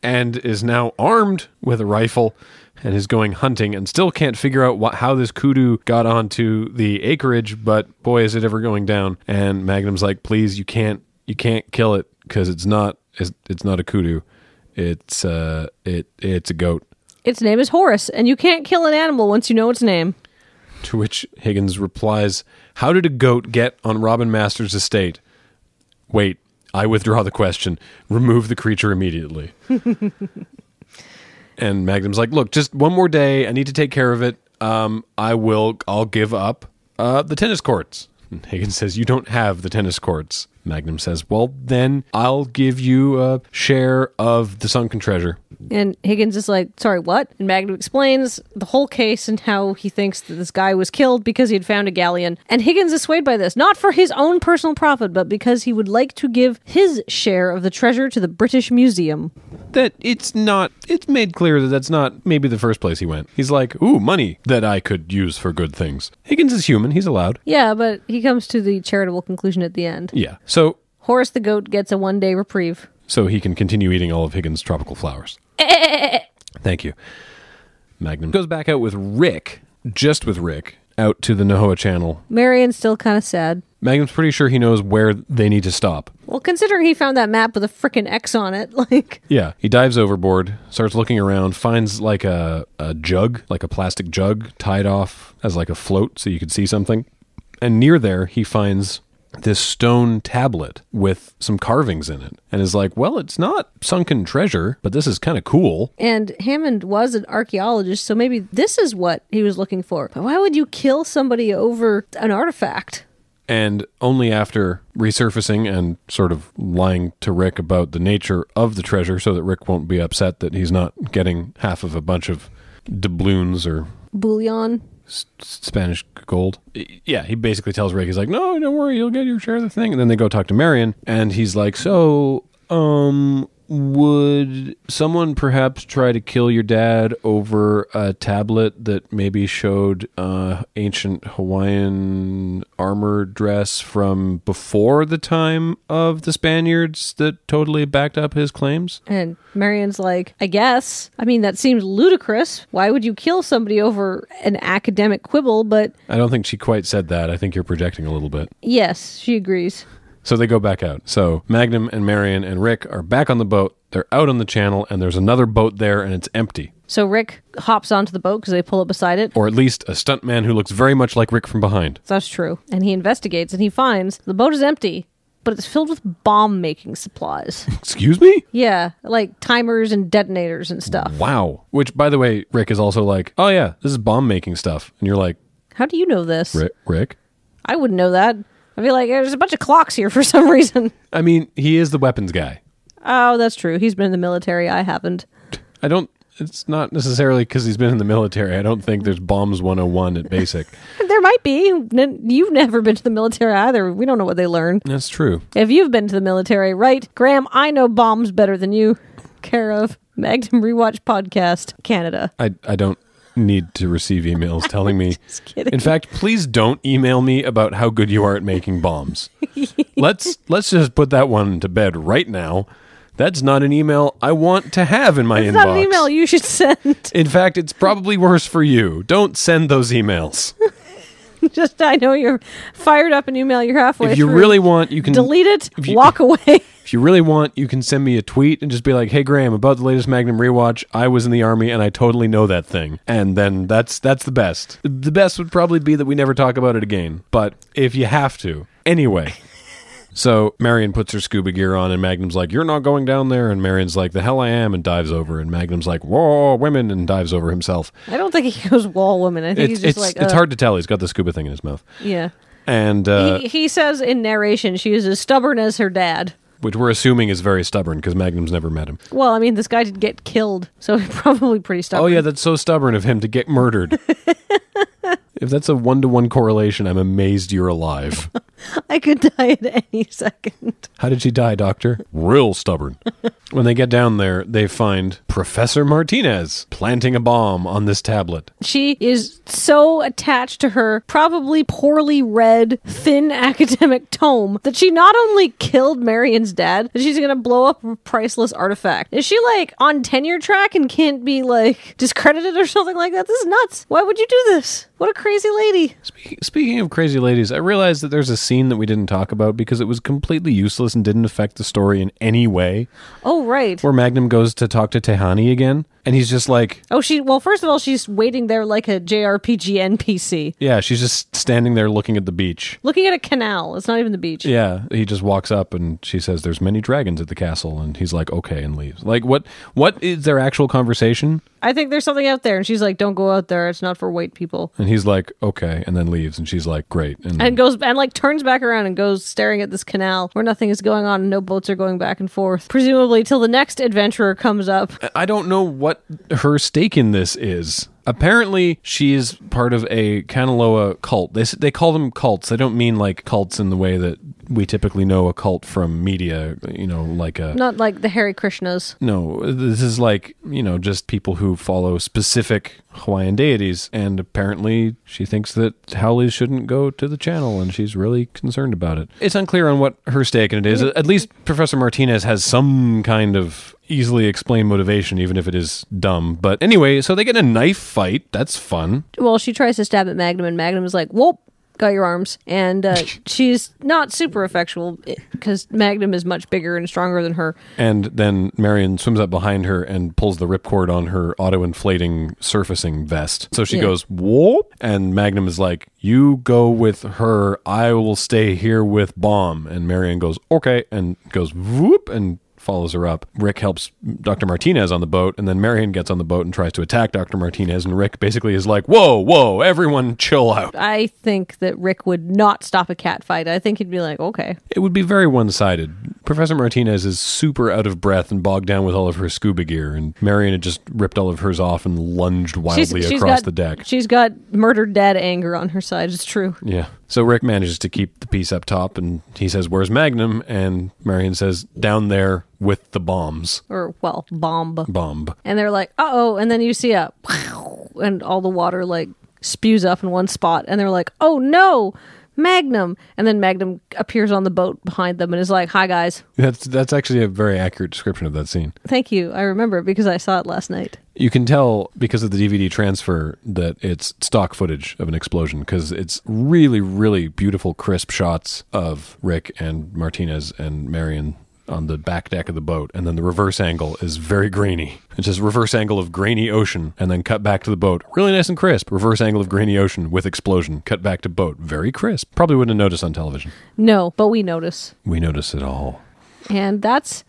Speaker 1: and is now armed with a rifle and is going hunting and still can't figure out how this kudu got onto the acreage, but boy, is it ever going down. And Magnum's like, please, you can't kill it because it's not a kudu. It's a goat.
Speaker 2: Its name is Horus, and you can't kill an animal once you know its name.
Speaker 1: To which Higgins replies, how did a goat get on Robin Masters' estate? Wait, I withdraw the question. Remove the creature immediately. And Magnum's like, look, just one more day. I need to take care of it. I'll give up the tennis courts. And Higgins says, you don't have the tennis courts. Magnum says, well, then I'll give you a share of the sunken treasure.
Speaker 2: And Higgins is like, sorry, what? And Magnum explains the whole case and how he thinks that this guy was killed because he had found a galleon. And Higgins is swayed by this, not for his own personal profit, but because he would like to give his share of the treasure to the British Museum.
Speaker 1: That it's made clear that that's not maybe the first place he went. He's like, ooh, money that I could use for good things. Higgins is human. He's allowed.
Speaker 2: Yeah, but he comes to the charitable conclusion at the end.
Speaker 1: Yeah. So
Speaker 2: Horus the goat gets a one-day reprieve.
Speaker 1: So he can continue eating all of Higgins' tropical flowers. Thank you. Magnum goes back out with Rick, just with Rick, out to the Nohoa Channel.
Speaker 2: Marion's still kind of sad.
Speaker 1: Magnum's pretty sure he knows where they need to stop.
Speaker 2: Well, considering he found that map with a frickin' X on it, like...
Speaker 1: Yeah, he dives overboard, starts looking around, finds like a jug, like a plastic jug, tied off as like a float so you could see something. And near there, he finds this stone tablet with some carvings in it and is like, well, it's not sunken treasure, but this is kind of cool.
Speaker 2: And Hammond was an archaeologist, so maybe this is what he was looking for. But why would you kill somebody over an artifact?
Speaker 1: And only after resurfacing and sort of lying to Rick about the nature of the treasure so that Rick won't be upset that he's not getting half of a bunch of doubloons or
Speaker 2: bullion.
Speaker 1: Spanish gold. Yeah, he basically tells Rick, he's like, no, don't worry, you'll get your share of the thing. And then they go talk to Marion, and he's like, so, would someone perhaps try to kill your dad over a tablet that maybe showed ancient Hawaiian armor dress from before the time of the Spaniards that totally backed up his claims?
Speaker 2: And Marion's like, I guess. I mean, that seems ludicrous. Why would you kill somebody over an academic quibble? But
Speaker 1: I don't think she quite said that. I think you're projecting a little bit.
Speaker 2: Yes, she agrees.
Speaker 1: So they go back out. So Magnum and Marion and Rick are back on the boat. They're out on the channel, and there's another boat there, and it's empty.
Speaker 2: So Rick hops onto the boat because they pull up beside it.
Speaker 1: Or at least a stuntman who looks very much like Rick from behind.
Speaker 2: That's true. And he investigates, and he finds the boat is empty, but it's filled with bomb-making supplies.
Speaker 1: Excuse me?
Speaker 2: Yeah, like timers and detonators and stuff.
Speaker 1: Wow. Which, by the way, Rick is also like, oh yeah, this is bomb-making stuff. And you're like...
Speaker 2: How do you know this?
Speaker 1: Rick?
Speaker 2: I wouldn't know that. I'd be like, there's a bunch of clocks here for some reason.
Speaker 1: I mean, he is the weapons guy.
Speaker 2: Oh, that's true. He's been in the military. I haven't.
Speaker 1: It's not necessarily because he's been in the military. I don't think there's bombs 101 at basic.
Speaker 2: There might be. You've never been to the military either. We don't know what they learn.
Speaker 1: That's true.
Speaker 2: If you've been to the military, right? Graham, I know bombs better than you. Care of Magnum Rewatch Podcast, Canada.
Speaker 1: I don't need to receive emails telling me.
Speaker 2: Just kidding.
Speaker 1: In fact, please don't email me about how good you are at making bombs. Let's just put that one to bed right now. That's not an email I want to have in my inbox. It's not
Speaker 2: an email you should send.
Speaker 1: In fact, it's probably worse for you. Don't send those emails.
Speaker 2: Just, I know you're fired up an email, you're halfway through.
Speaker 1: If you really want, you can...
Speaker 2: delete it, walk away.
Speaker 1: If you really want, you can send me a tweet and just be like, hey, Graham, about the latest Magnum rewatch, I was in the Army and I totally know that thing. And then that's the best. The best would probably be that we never talk about it again. But if you have to. Anyway... So Marion puts her scuba gear on, and Magnum's like, you're not going down there. And Marion's like, the hell I am, and dives over. And Magnum's like, whoa, women, and dives over himself.
Speaker 2: I don't think he goes wall woman. I think he's just like...
Speaker 1: It's hard to tell. He's got the scuba thing in his mouth.
Speaker 2: Yeah.
Speaker 1: And
Speaker 2: he says in narration she is as stubborn as her dad. Which
Speaker 1: we're assuming is very stubborn, because Magnum's never met him.
Speaker 2: Well, I mean, this guy did get killed, so he's probably pretty stubborn.
Speaker 1: Oh, yeah, that's so stubborn of him to get murdered. If that's a 1-to-1 correlation, I'm amazed you're alive.
Speaker 2: I could die at any second.
Speaker 1: How did she die, Doctor? Real stubborn. When they get down there, they find Professor Martinez planting a bomb on this tablet.
Speaker 2: She is so attached to her probably poorly read, thin academic tome that she not only killed Marion's dad, but she's going to blow up a priceless artifact. Is she like on tenure track and can't be like discredited or something like that? This is nuts. Why would you do this? What a crazy lady.
Speaker 1: Speaking of crazy ladies, I realized that there's a scene that we didn't talk about because it was completely useless and didn't affect the story in any way.
Speaker 2: Oh, right.
Speaker 1: Where Magnum goes to talk to Tehani again. And he's just like...
Speaker 2: Well, first of all, she's waiting there like a JRPG NPC.
Speaker 1: Yeah, she's just standing there looking at the beach.
Speaker 2: Looking at a canal. It's not even the beach.
Speaker 1: Yeah, he just walks up and she says, there's many dragons at the castle. And he's like, okay, and leaves. Like, what is their actual conversation?
Speaker 2: I think there's something out there. And she's like, don't go out there. It's not for white people.
Speaker 1: And he's like, okay, and then leaves. And she's like, great.
Speaker 2: And goes and like turns back around and goes staring at this canal where nothing is going on and no boats are going back and forth. Presumably till the next adventurer comes up.
Speaker 1: I don't know what her stake in this is. Apparently, she is part of a Kanaloa cult. They call them cults. They don't mean like cults in the way that we typically know a cult from media, like a...
Speaker 2: Not like the Hare Krishnas.
Speaker 1: No, this is like, just people who follow specific Hawaiian deities. And apparently, she thinks that howlies shouldn't go to the channel, and she's really concerned about it. It's unclear on what her stake in it is. At least Professor Martinez has some kind of easily explained motivation, even if it is dumb. But anyway, so they get in a knife fight. That's fun.
Speaker 2: Well, she tries to stab at Magnum, and Magnum is like, whoop, got your arms. And she's not super effectual because Magnum is much bigger and stronger than her.
Speaker 1: And then Marion swims up behind her and pulls the ripcord on her auto-inflating surfacing vest. So she goes, whoop, and Magnum is like, you go with her, I will stay here with Bomb. And Marion goes, okay, and goes, whoop, and follows her up. Rick helps Dr. Martinez on the boat, and then Marion gets on the boat and tries to attack Dr. Martinez, and Rick basically is like, whoa, everyone chill out.
Speaker 2: I think that Rick would not stop a cat fight. I think he'd be like, okay.
Speaker 1: It would be very one-sided. Professor Martinez is super out of breath and bogged down with all of her scuba gear, and Marion had just ripped all of hers off and lunged wildly across the deck.
Speaker 2: She's got murdered dad anger on her side, it's true.
Speaker 1: Yeah. So Rick manages to keep the piece up top, and he says, where's Magnum? And Marion says, down there with the bombs.
Speaker 2: Or, well, bomb.
Speaker 1: Bomb.
Speaker 2: And they're like, uh-oh, and then you see a and all the water, like, spews up in one spot, and they're like, oh, no, Magnum. And then Magnum appears on the boat behind them and is like, hi, guys.
Speaker 1: That's actually a very accurate description of that scene.
Speaker 2: Thank you. I remember it because I saw it last night.
Speaker 1: You can tell because of the DVD transfer that it's stock footage of an explosion because it's really, really beautiful, crisp shots of Rick and Martinez and Marion on the back deck of the boat, and then the reverse angle is very grainy. It's just reverse angle of grainy ocean, and then cut back to the boat. Really nice and crisp. Reverse angle of grainy ocean with explosion. Cut back to boat. Very crisp. Probably wouldn't have noticed on television.
Speaker 2: No, but we notice.
Speaker 1: We notice it all.
Speaker 2: And that's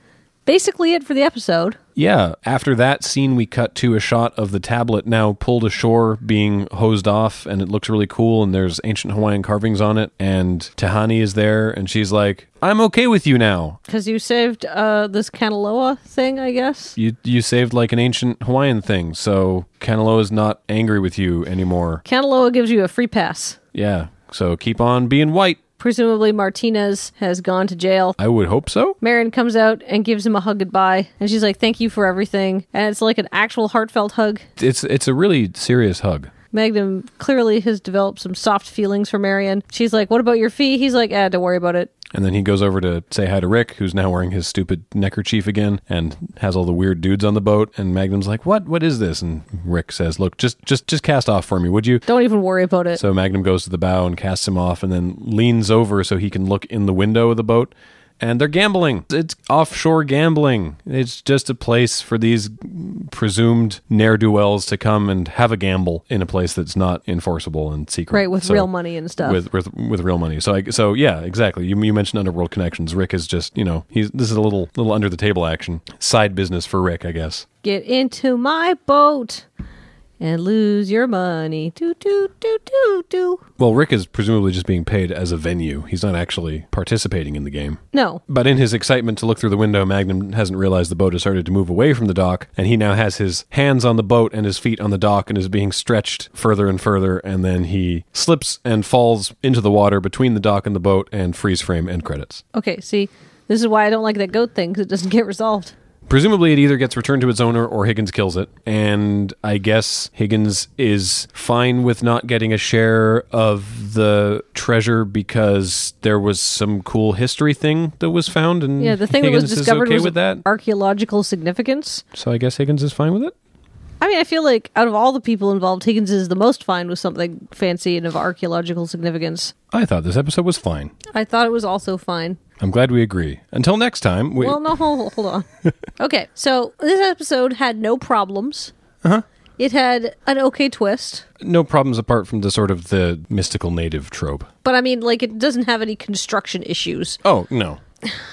Speaker 2: basically it for the episode.
Speaker 1: Yeah, after that scene, we cut to a shot of the tablet now pulled ashore being hosed off, and it looks really cool, and there's ancient Hawaiian carvings on it, and Tahani is there, and she's like, I'm okay with you now.
Speaker 2: Because you saved this Kanaloa thing, I guess?
Speaker 1: You saved like an ancient Hawaiian thing, so Kanaloa's not angry with you anymore.
Speaker 2: Kanaloa gives you a free pass.
Speaker 1: Yeah, so keep on being white.
Speaker 2: Presumably Martinez has gone to jail.
Speaker 1: I would hope so.
Speaker 2: Marion comes out and gives him a hug goodbye. And she's like, thank you for everything. And it's like an actual heartfelt hug.
Speaker 1: It's a really serious hug.
Speaker 2: Magnum clearly has developed some soft feelings for Marion. She's like, what about your fee? He's like, don't worry about it.
Speaker 1: And then he goes over to say hi to Rick, who's now wearing his stupid neckerchief again and has all the weird dudes on the boat. And Magnum's like, what is this? And Rick says, look, just cast off for me, would you?
Speaker 2: Don't even worry about it.
Speaker 1: So Magnum goes to the bow and casts him off and then leans over so he can look in the window of the boat. And they're gambling. It's offshore gambling. It's just a place for these presumed ne'er-do-wells to come and have a gamble in a place that's not enforceable and secret.
Speaker 2: Right, with real money and stuff.
Speaker 1: With real money. So yeah, exactly. You mentioned Underworld connections. Rick is just, this is a little under the table action. Side business for Rick, I guess.
Speaker 2: Get into my boat and lose your money. Do, do, do, do, do.
Speaker 1: Well, Rick is presumably just being paid as a venue. He's not actually participating in the game.
Speaker 2: No.
Speaker 1: But in his excitement to look through the window, Magnum hasn't realized the boat has started to move away from the dock, and he now has his hands on the boat and his feet on the dock and is being stretched further and further, and then he slips and falls into the water between the dock and the boat, and freeze frame end credits.
Speaker 2: Okay, see, this is why I don't like that goat thing, because it doesn't get resolved.
Speaker 1: Presumably it either gets returned to its owner or Higgins kills it. And I guess Higgins is fine with not getting a share of the treasure because there was some cool history thing that was found. And
Speaker 2: yeah, the thing
Speaker 1: Higgins
Speaker 2: that was discovered
Speaker 1: is okay
Speaker 2: was
Speaker 1: with that.
Speaker 2: Archaeological significance.
Speaker 1: So I guess Higgins is fine with it?
Speaker 2: I mean, I feel like out of all the people involved, Higgins is the most fine with something fancy and of archaeological significance.
Speaker 1: I thought this episode was fine.
Speaker 2: I thought it was also fine.
Speaker 1: I'm glad we agree. Until next time.
Speaker 2: Well, no, hold on. Okay, so this episode had no problems.
Speaker 1: Uh-huh.
Speaker 2: It had an okay twist.
Speaker 1: No problems apart from the sort of the mystical native trope.
Speaker 2: But I mean, like, it doesn't have any construction issues.
Speaker 1: Oh, no.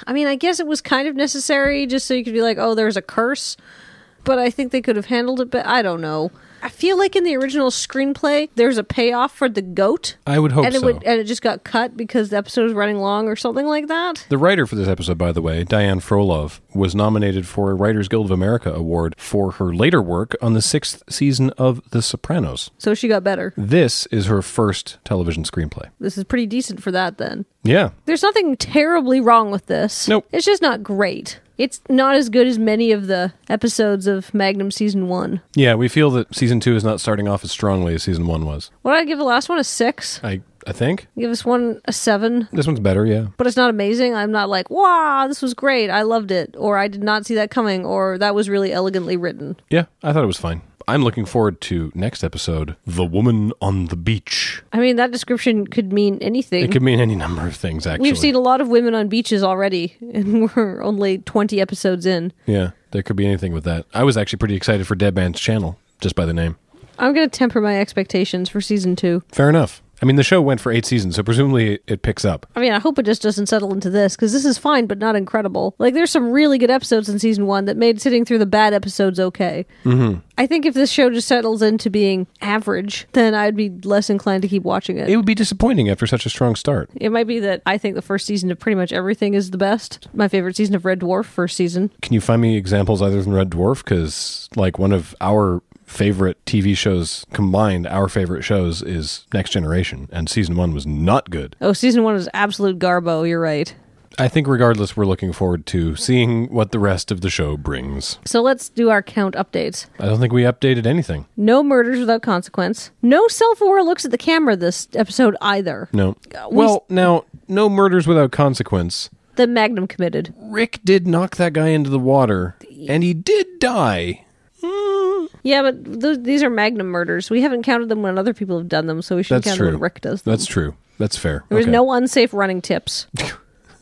Speaker 2: I mean, I guess it was kind of necessary just so you could be like, oh, there's a curse. But I think they could have handled it, but I don't know. I feel like in the original screenplay, there's a payoff for the goat.
Speaker 1: I would hope
Speaker 2: and
Speaker 1: so.
Speaker 2: And it just got cut because the episode was running long or something like that.
Speaker 1: The writer for this episode, by the way, Diane Frolov, was nominated for a Writers Guild of America award for her later work on the 6th season of The Sopranos.
Speaker 2: So she got better.
Speaker 1: This is her first television screenplay.
Speaker 2: This is pretty decent for that, then.
Speaker 1: Yeah.
Speaker 2: There's nothing terribly wrong with this.
Speaker 1: Nope.
Speaker 2: It's just not great. It's not as good as many of the episodes of Magnum Season 1.
Speaker 1: Yeah, we feel that Season 2 is not starting off as strongly as Season 1 was.
Speaker 2: What did I give the last one? A 6?
Speaker 1: I think.
Speaker 2: Give this one a 7.
Speaker 1: This one's better, yeah.
Speaker 2: But it's not amazing. I'm not like, wow, this was great. I loved it. Or I did not see that coming. Or that was really elegantly written.
Speaker 1: Yeah, I thought it was fine. I'm looking forward to next episode, The Woman on the Beach.
Speaker 2: I mean, that description could mean anything.
Speaker 1: It could mean any number of things, actually.
Speaker 2: We've seen a lot of women on beaches already, and we're only 20 episodes in.
Speaker 1: Yeah, there could be anything with that. I was actually pretty excited for Dead Man's Channel, just by the name.
Speaker 2: I'm going to temper my expectations for season 2.
Speaker 1: Fair enough. I mean, the show went for 8 seasons, so presumably it picks up.
Speaker 2: I mean, I hope it just doesn't settle into this, because this is fine, but not incredible. Like, there's some really good episodes in season 1 that made sitting through the bad episodes okay.
Speaker 1: Mm-hmm.
Speaker 2: I think if this show just settles into being average, then I'd be less inclined to keep watching it.
Speaker 1: It would be disappointing after such a strong start.
Speaker 2: It might be that I think the first season of pretty much everything is the best. My favorite season of Red Dwarf, first season.
Speaker 1: Can you find me examples other than Red Dwarf? Because, like, one of our favorite TV shows combined, our favorite shows, is Next Generation, and season 1 was not good.
Speaker 2: Oh, season 1 was absolute garbo, you're right.
Speaker 1: I think regardless, we're looking forward to seeing what the rest of the show brings.
Speaker 2: So let's do our count updates.
Speaker 1: I don't think we updated anything.
Speaker 2: No murders without consequence. No self-aware looks at the camera this episode either.
Speaker 1: No. Well, now, no murders without consequence.
Speaker 2: The Magnum committed.
Speaker 1: Rick did knock that guy into the water, and he did die.
Speaker 2: Yeah, but these are Magnum murders. We haven't counted them when other people have done them, so we should count them when Rick does them.
Speaker 1: That's true. That's fair.
Speaker 2: There was no unsafe running tips.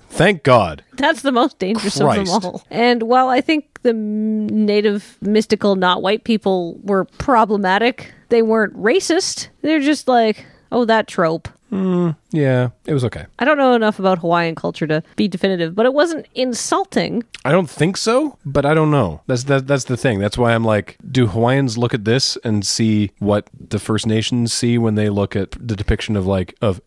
Speaker 1: Thank God.
Speaker 2: That's the most dangerous of them all. And while I think the native, mystical, not white people were problematic, they weren't racist. They're just like, oh, that trope.
Speaker 1: Yeah, it was okay.
Speaker 2: I don't know enough about Hawaiian culture to be definitive, but it wasn't insulting.
Speaker 1: I don't think so, but I don't know. That's the thing. That's why I'm like, do Hawaiians look at this and see what the First Nations see when they look at the depiction of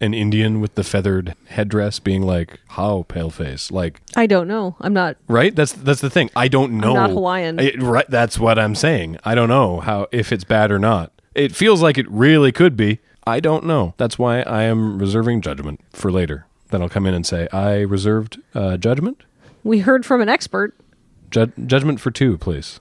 Speaker 1: an Indian with the feathered headdress being like, how paleface? Like,
Speaker 2: I don't know. I'm not.
Speaker 1: Right? That's the thing. I don't know.
Speaker 2: I'm not Hawaiian.
Speaker 1: Right. That's what I'm saying. I don't know if it's bad or not. It feels like it really could be. I don't know. That's why I am reserving judgment for later. Then I'll come in and say, I reserved judgment.
Speaker 2: We heard from an expert.
Speaker 1: Judgment for 2, please.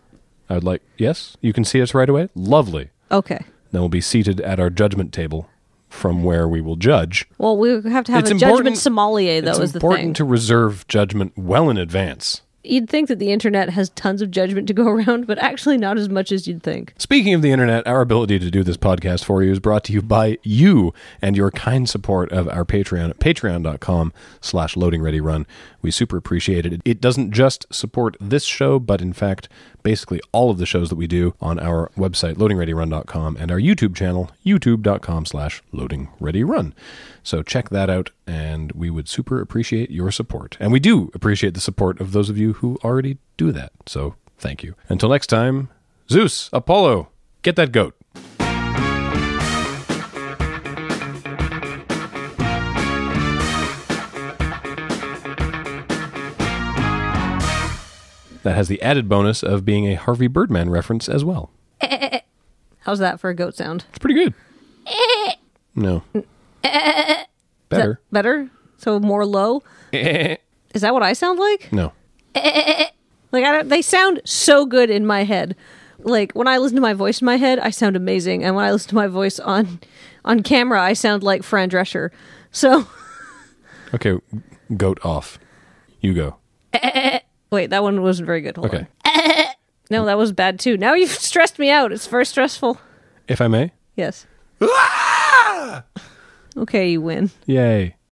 Speaker 1: I would like, yes, you can see us right away. Lovely.
Speaker 2: Okay.
Speaker 1: Then we'll be seated at our judgment table from where we will judge.
Speaker 2: Well, we have to have a judgment sommelier, though, is the thing.
Speaker 1: It's important to reserve judgment well in advance.
Speaker 2: You'd think that the internet has tons of judgment to go around, but actually not as much as you'd think.
Speaker 1: Speaking of the internet, our ability to do this podcast for you is brought to you by you and your kind support of our Patreon at patreon.com/loadingreadyrun. We super appreciate it. It doesn't just support this show, but in fact, basically all of the shows that we do on our website, loadingreadyrun.com, and our YouTube channel, youtube.com/loadingreadyrun. So check that out, and we would super appreciate your support. And we do appreciate the support of those of you who already do that. So thank you. Until next time, Zeus, Apollo, get that goat. That has the added bonus of being a Harvey Birdman reference as well.
Speaker 2: How's that for a goat sound?
Speaker 1: It's pretty good. No. Better.
Speaker 2: Better? So more low? Is that what I sound like?
Speaker 1: No.
Speaker 2: Like, they sound so good in my head. Like, when I listen to my voice in my head, I sound amazing. And when I listen to my voice on camera, I sound like Fran Drescher. So...
Speaker 1: Okay, goat off. You go.
Speaker 2: Wait, that one wasn't very good. Hold on. No, that was bad too. Now you've stressed me out. It's very stressful.
Speaker 1: If I may?
Speaker 2: Yes.
Speaker 1: Ah!
Speaker 2: Okay, you win.
Speaker 1: Yay.